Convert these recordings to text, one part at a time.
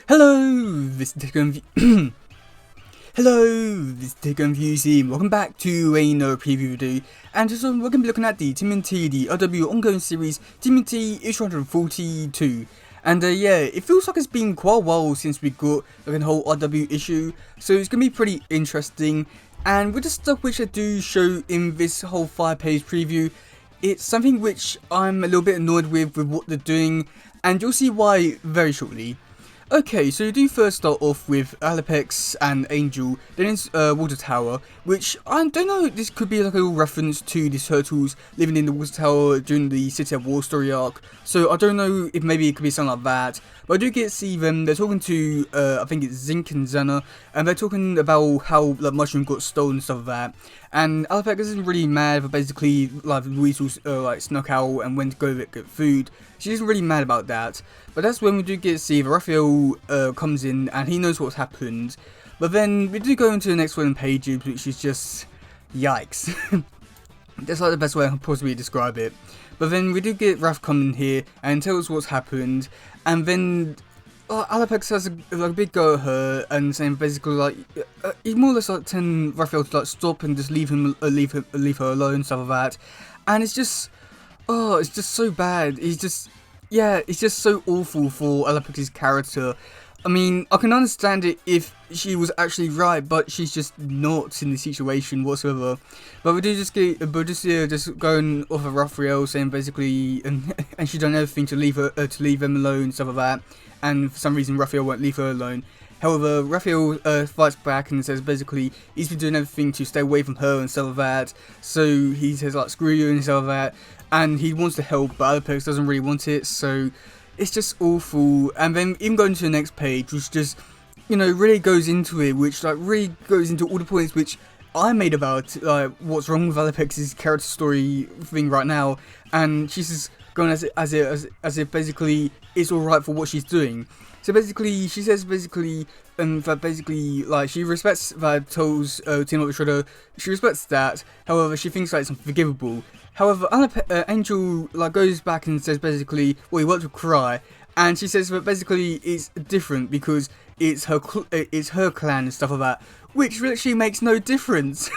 Hello, this is Hello, this is teddygaming. Welcome back to another preview video, and this one we're going to be looking at the tmnt, the RW ongoing series, tmnt issue 142. And yeah, it feels like it's been quite a while since we got like a whole RW issue, so it's going to be pretty interesting. And with the stuff which I do show in this whole 5-page preview, it's something which I'm a little bit annoyed with what they're doing, and you'll see why very shortly. Okay, so you do first start off with Alepex and Angel, then it's Water Tower, which I don't know, this could be like a little reference to the turtles living in the Water Tower during the City of War story arc, so I don't know if maybe it could be something like that, but I do get to see them, they're talking to, I think it's Zinc and Xena, and they're talking about how like, Mushroom got stolen and stuff like that, and Alepex isn't really mad, but basically like Weasel like snuck out and went to go get food. She isn't really mad about that, but that's when we do get to see that Raphael comes in and he knows what's happened. But then we do go into the next one pages, which is just yikes. That's like the best way I can possibly describe it. But then we do get Raph coming here and tell us what's happened, and then Alepex has a big go at her and saying basically like he more or less like telling Raphael to like stop and just leave her alone, stuff like that, and it's just. Oh, it's just so bad. It's just so awful for Alepex's character. I mean, I can understand it if she was actually right, but she's just not in the situation whatsoever. But we do just get, just going off of Raphael saying basically, and she's done everything to leave them alone, stuff like that. And for some reason, Raphael won't leave her alone. However, Raphael fights back and says basically he's been doing everything to stay away from her and stuff like that. So he says like screw you and stuff like that. And he wants to help, but Alepex doesn't really want it, so it's just awful. And then even going to the next page, which just, you know, really goes into it, which like really goes into all the points which I made about like what's wrong with Alepex's character story thing right now, and she's just going as if basically it's all right for what she's doing. So basically, she says basically that basically like she respects that tells Team Up with Shredder, she respects that. However, she thinks that it's unforgivable. However, Angel like goes back and says basically, well, he worked with Cry, and she says that basically it's different because it's her clan and stuff like that, which literally makes no difference.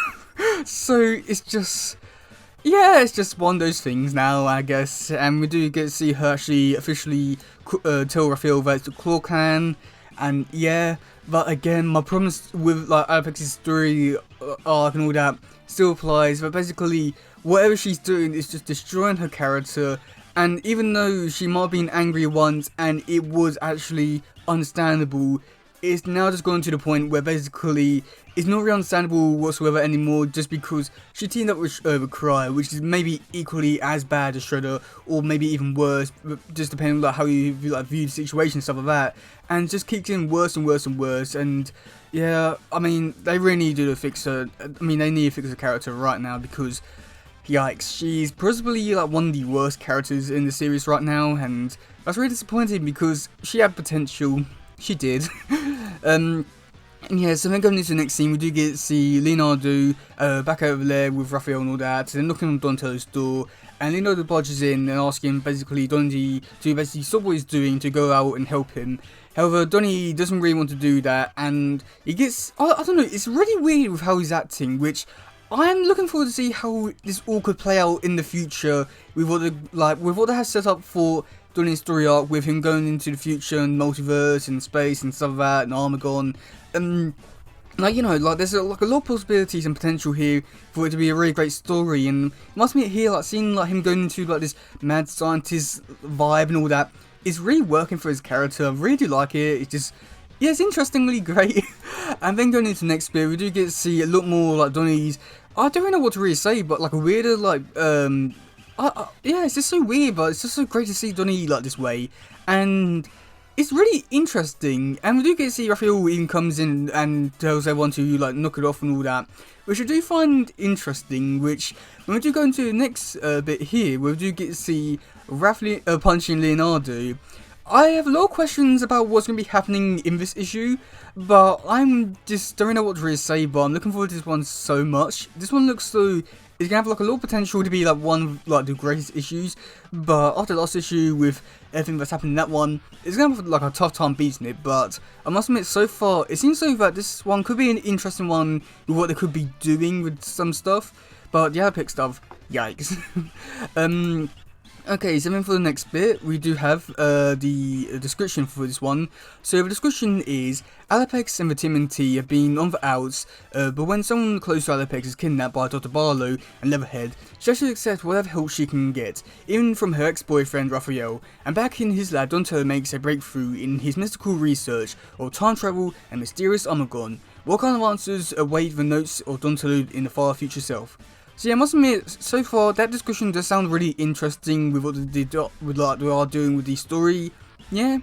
So it's just. Yeah, it's just one of those things now, I guess, and we do get to see her actually officially tell Raphael that it's the Claw Clan, and yeah, but again, my promise with like Alepex's story arc and all that still applies, but basically, whatever she's doing is just destroying her character, and even though she might have been angry once, and it was actually understandable, it's now just gone to the point where basically it's not really understandable whatsoever anymore, just because she teamed up with Cry, which is maybe equally as bad as Shredder, or maybe even worse, just depending on like, how you like, view the situation and stuff like that, and just keeps getting worse and worse and worse. And yeah, I mean, they really need to fix her. I mean, they need to fix her character right now because, yikes, she's possibly like one of the worst characters in the series right now, and that's really disappointing because she had potential. She did. And yeah, so then going into the next scene, we do get to see Leonardo back over there with Raphael and all that, and then knocking on Donatello's door, and Leonardo barges in and asking basically Donnie to basically stop what he's doing to go out and help him. However, Donnie doesn't really want to do that, and he gets, I don't know, it's really weird with how he's acting, which I'm looking forward to see how this all could play out in the future with what they have set up for Donnie's story arc, with him going into the future and multiverse and space and stuff like that, and Armagon. Like, you know, like there's like a lot of possibilities and potential here for it to be a really great story, and must admit here, like seeing like him going into like this mad scientist vibe and all that is really working for his character. I really do like it. It's just, yeah, it's interestingly great. And then going into the next bit, we do get to see a lot more like Donnie's, I don't really know what to really say, but like a weirder like yeah, it's just so weird, but it's just so great to see Donnie like this way, and it's really interesting. And we do get to see Raphael even comes in and tells everyone to like knock it off and all that, which I do find interesting. Which when we do go into the next bit here, we do get to see Raphael punching Leonardo. I have a lot of questions about what's going to be happening in this issue, but I'm just don't know what to really say, but I'm looking forward to this one so much. This one looks so it's gonna have like a lot of potential to be like one of like the greatest issues, but after the last issue with everything that's happened in that one, it's gonna have like a tough time beating it. But I must admit, so far it seems so that this one could be an interesting one with what they could be doing with some stuff, but the Alaplex stuff, yikes. Okay, so then for the next bit, we do have the description for this one. So the description is, Alaplex and the tmnt have been on the outs, but when someone close to Alaplex is kidnapped by Dr. Barlow and Leatherhead, she has to accept whatever help she can get, even from her ex-boyfriend Raphael. And back in his lab, Donatello makes a breakthrough in his mystical research of time travel and mysterious Armagon. What kind of answers await the notes of Donatello in the far future self? So yeah, I must admit, so far that discussion does sound really interesting with what they are doing with the story. Yeah.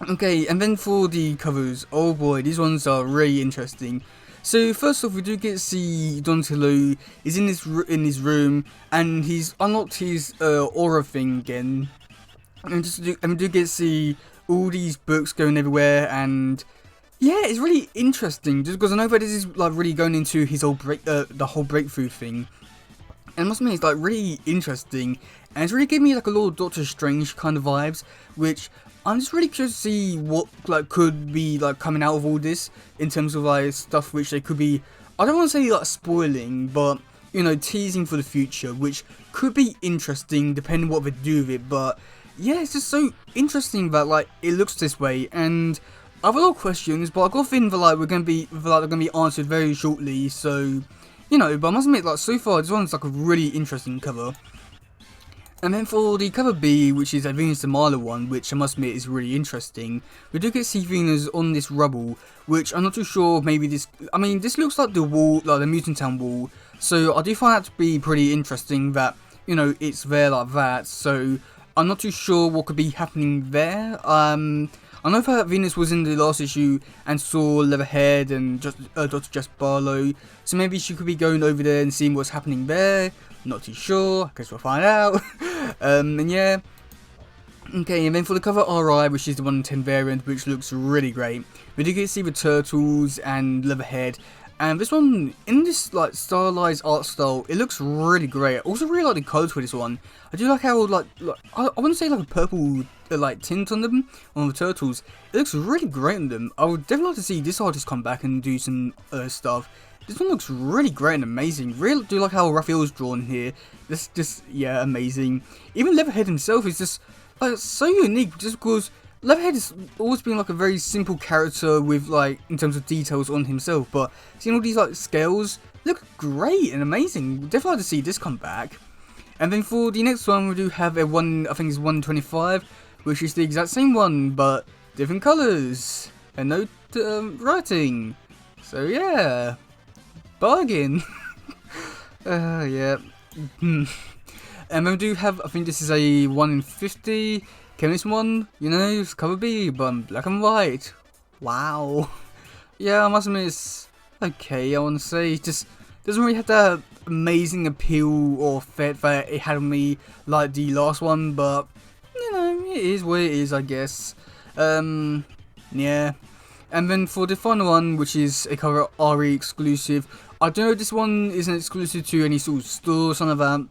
Okay, and then for the covers, oh boy, these ones are really interesting. So first off, we do get to see Donatello is in his room, and he's unlocked his aura thing again, and we do get to see all these books going everywhere, and yeah, it's really interesting, just because I know that this is like really going into his whole the whole breakthrough thing, and I must admit it's like really interesting, and it's really giving me like a lot of Doctor Strange kind of vibes, which I'm just really curious to see what like could be like coming out of all this in terms of like stuff which they could be, I don't want to say like spoiling, but you know, teasing for the future, which could be interesting depending what they do with it. But yeah, it's just so interesting that like it looks this way, and I have a lot of questions, but I got a feeling that like they're gonna be answered very shortly. So you know, but I must admit, like so far this one's like a really interesting cover. And then for the cover B, which is a Venus de Milo one, which I must admit is really interesting, we do get to see Venus on this rubble, which I'm not too sure, maybe this, I mean, this looks like the wall, like the Mutant Town wall, so I do find that to be pretty interesting that, you know, it's there like that, so I'm not too sure what could be happening there. I know that Venus was in the last issue and saw Leatherhead and Dr. Jess Barlow, so maybe she could be going over there and seeing what's happening there. Not too sure, I guess we'll find out. And yeah. Okay, and then for the cover RI, which is the 1/10 variant, which looks really great. We do get to see the Turtles and Leatherhead. And this one, in this like stylized art style, it looks really great. I also really like the colours for this one. I do like how like I wouldn't say like a purple like tint on them, on the Turtles. It looks really great on them. I would definitely like to see this artist come back and do some stuff. This one looks really great and amazing. Really do like how Raphael's drawn here. This just, yeah, amazing. Even Leatherhead himself is just like so unique, just because Leatherhead has always been like a very simple character with like in terms of details on himself, but seeing all these like scales look great and amazing. Definitely like to see this come back. And then for the next one, we do have a one, I think it's 125, which is the exact same one but different colours and no writing. So yeah. Bargain. Yeah. And then we do have, I think this is a 1 in 50 chemist one, you know, it's cover B, but black and white. Wow. Yeah, I must admit it's okay, I want to say. It just doesn't really have that amazing appeal or effect that it had on me like the last one, but you know, it is what it is, I guess. Yeah. And then for the final one, which is a cover RE exclusive, I don't know if this one isn't exclusive to any sort of store or something like that,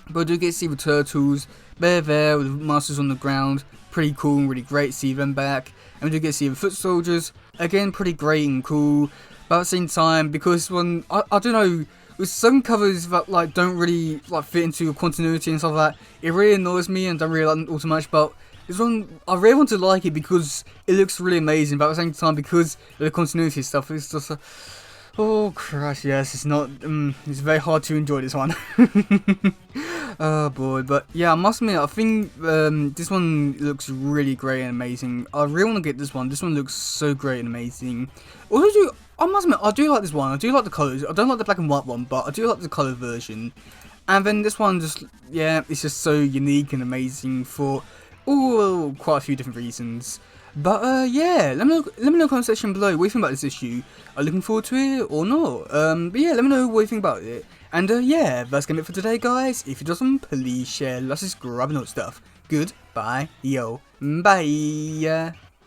but I do get to see the Turtles, they're there with the Masters on the ground, pretty cool and really great to see them back, and we do get to see the Foot Soldiers, again pretty great and cool, but at the same time, because one, I don't know, with some covers that like don't really like fit into continuity and stuff like that, it really annoys me and don't really like it all too much, but this one, I really want to like it because it looks really amazing, but at the same time, because of the continuity stuff, it's just a, oh Christ, yes, it's not, it's very hard to enjoy this one. Oh boy, but yeah, I must admit, I think this one looks really great and amazing. I really want to get this one looks so great and amazing. Also, I must admit, I do like this one, I do like the colours, I don't like the black and white one, but I do like the colour version. And then this one just, yeah, it's just so unique and amazing for quite a few different reasons. But yeah, let me know in the comment section below what you think about this issue. Are you looking forward to it or not? But yeah, let me know what you think about it. And yeah, that's gonna be it for today, guys. If you do something, please share, like, subscribe, and all that stuff. Goodbye, yo, bye.